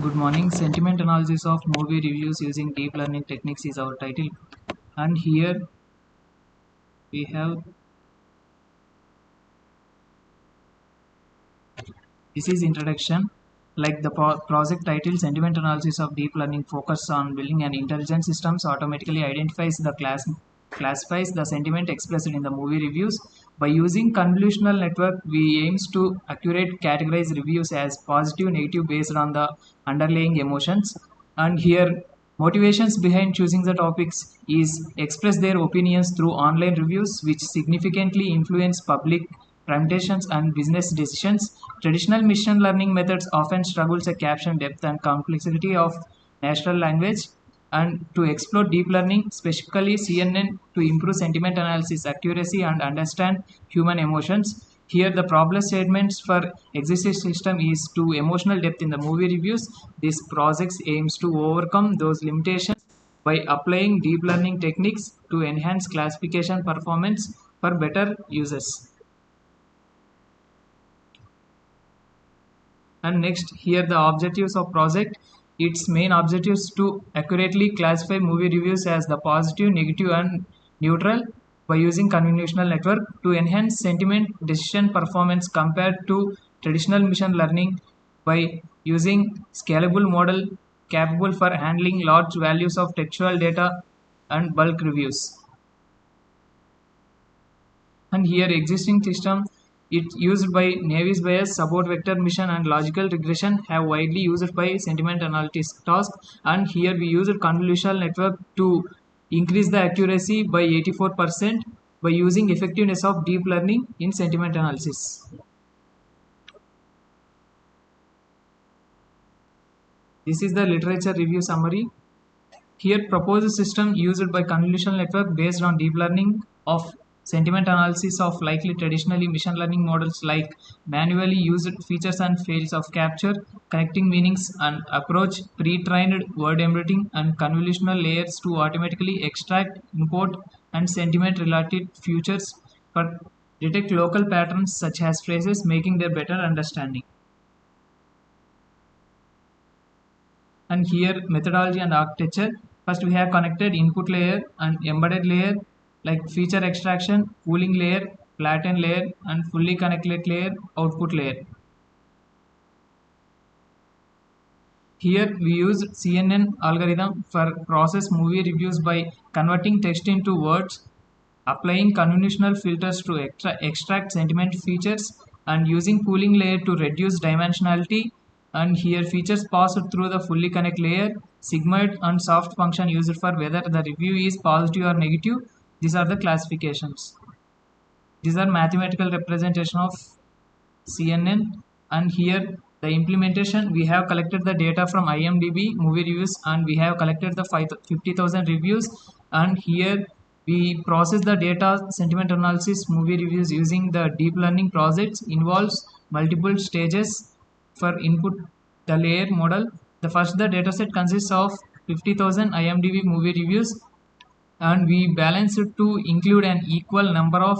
Good morning. Sentiment analysis of movie reviews using deep learning techniques is our title. And here we have this is introduction. Like the project title, sentiment analysis of deep learning focus on building an intelligent systems automatically identifies the classifies the sentiment expressed in the movie reviews. By using convolutional network, we aims to accurate categorize reviews as positive, negative based on the underlying emotions. And here motivations behind choosing the topics is express their opinions through online reviews, which significantly influence public permutations and business decisions. Traditional machine learning methods often struggle to capture depth and complexity of natural language. And to explore deep learning, specifically CNN, to improve sentiment analysis accuracy and understand human emotions. Here, the problem statements for existing system is to emotional depth in the movie reviews. This project aims to overcome those limitations by applying deep learning techniques to enhance classification performance for better users. And next, here the objectives of project. Its main objectives to accurately classify movie reviews as the positive, negative and neutral by using convolutional network to enhance sentiment decision performance compared to traditional machine learning by using scalable model capable for handling large values of textual data and bulk reviews. And here existing system it used by Navy's bias, support vector mission and logical regression have widely used by sentiment analysis task. And here we used convolutional network to increase the accuracy by 84% by using effectiveness of deep learning in sentiment analysis. This is the literature review summary. Here, proposed system used by convolutional network based on deep learning of sentiment analysis of likely traditionally machine learning models like manually used features and fails of capture, connecting meanings and approach pre-trained word embedding and convolutional layers to automatically extract, import and sentiment related features for detect local patterns such as phrases making their better understanding. And here methodology and architecture. First we have connected input layer and embedded layer like feature extraction, pooling layer, flatten layer and fully connected layer, output layer. Here we use CNN algorithm for process movie reviews by converting text into words, applying convolutional filters to extract sentiment features and using pooling layer to reduce dimensionality. And here features passed through the fully connect layer, sigmoid and soft function used for whether the review is positive or negative. These are the classifications. These are mathematical representation of CNN. And here the implementation, we have collected the data from IMDb movie reviews and we have collected the 50,000 reviews. And here we process the data sentiment analysis movie reviews using the deep learning projects involves multiple stages for input the layer model. The first the dataset consists of 50,000 IMDb movie reviews and we balance it to include an equal number of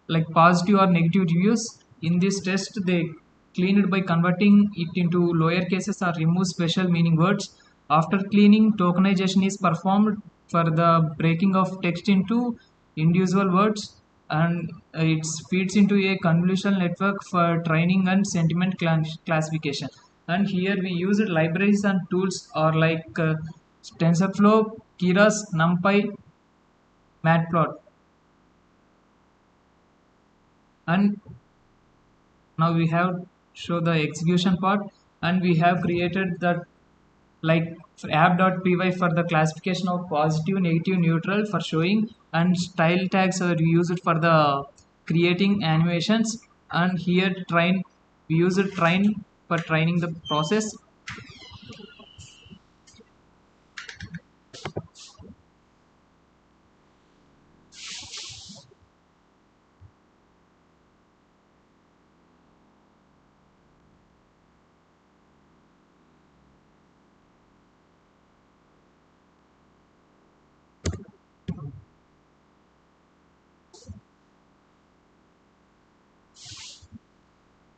like positive or negative reviews. In this test they cleaned by converting it into lower cases or remove special meaning words. After cleaning, tokenization is performed for the breaking of text into individual words and it feeds into a convolutional network for training and sentiment classification. And here we used libraries and tools or like TensorFlow, Keras, NumPy, Matplot. And now we have show the execution part and we have created that like app.py for the classification of positive, negative, neutral for showing and style tags are used for the creating animations. And here train we use it train for training the process.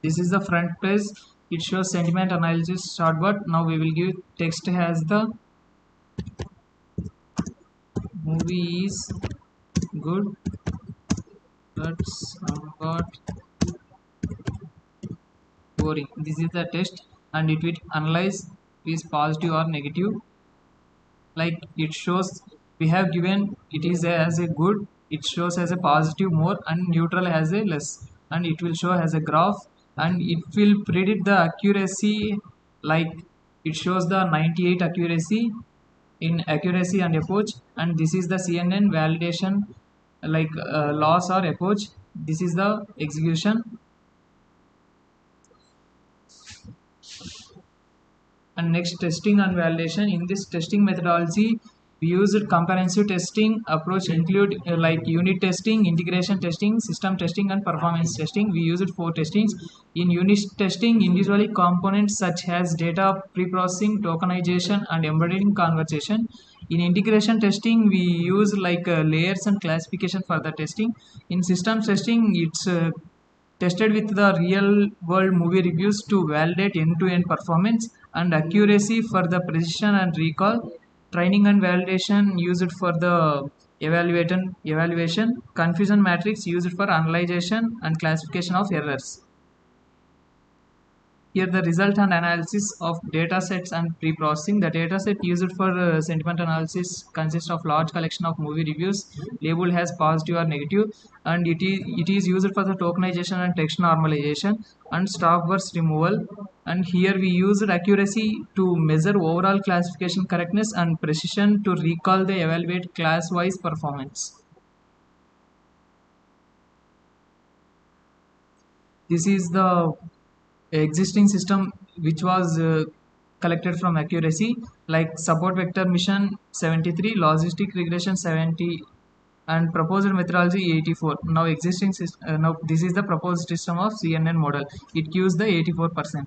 This is the front page. it shows sentiment analysis shortcut. Now we will give text as the movie is good but somewhat boring. This is the test and it will analyze is positive or negative. Like it shows we have given it is as a good, it shows as a positive more and neutral as a less, and it will show as a graph, and it will predict the accuracy. Like it shows the 98 accuracy in accuracy and approach, and this is the CNN validation, like loss or approach. This is the execution. And next, testing and validation. In this testing methodology, we used comprehensive testing approach include like unit testing, integration testing, system testing, and performance testing. We used four testings. In unit testing, individually components such as data pre-processing, tokenization, and embedding conversation. In integration testing, we use like layers and classification for the testing. In system testing, it's tested with the real world movie reviews to validate end-to-end performance and accuracy for the precision and recall. Training and validation used for the evaluation. Confusion matrix used for analyzation and classification of errors. Here the result and analysis of data sets and pre-processing. The data set used for sentiment analysis consists of large collection of movie reviews labeled as positive or negative, and it is used for the tokenization and text normalization and stop burst removal. And here we used accuracy to measure overall classification correctness and precision to recall the evaluate class-wise performance. This is the existing system which was collected from accuracy, like support vector mission 73, logistic regression 70, and proposed methodology 84. Now existing now this is the proposed system of CNN model. It gives the 84%,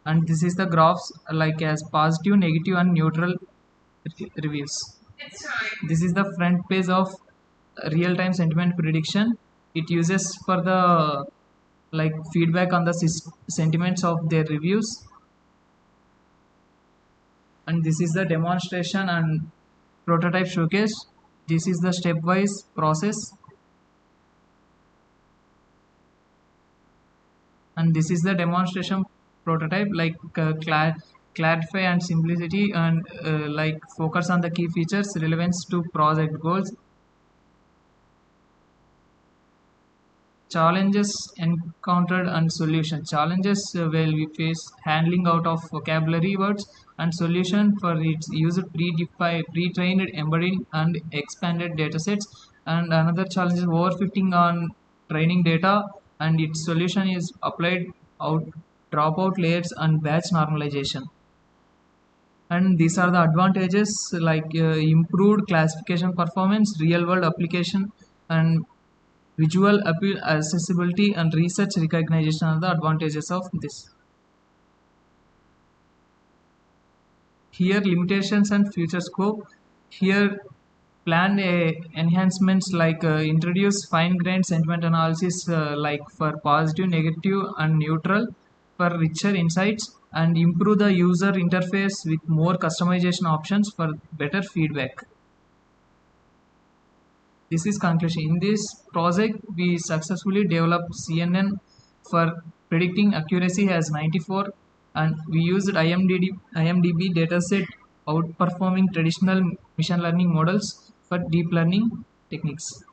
and this is the graphs like as positive, negative, and neutral reviews. This is the front page of real-time sentiment prediction. It uses for the like feedback on the sentiments of their reviews, and this is the demonstration and prototype showcase. This is the stepwise process, and this is the demonstration prototype, like clarify and simplicity, and like focus on the key features relevance to project goals. Challenges encountered and solution. Challenges where we face handling out of vocabulary words, and solution for its use predefined pre-trained embedding and expanded datasets. And another challenge is overfitting on training data, and its solution is applied out dropout layers and batch normalization. And these are the advantages, like improved classification performance, real world application, and visual appeal, accessibility, and research recognition are the advantages of this. Here limitations and future scope. Here planned enhancements like introduce fine-grained sentiment analysis like for positive, negative, and neutral for richer insights, and improve the user interface with more customization options for better feedback. This is conclusion. In this project, we successfully developed CNN for predicting accuracy as 94, and we used IMDb dataset outperforming traditional machine learning models for deep learning techniques.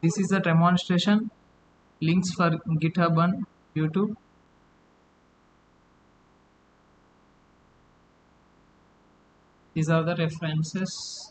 This is the demonstration. Links for GitHub and YouTube. These are the references.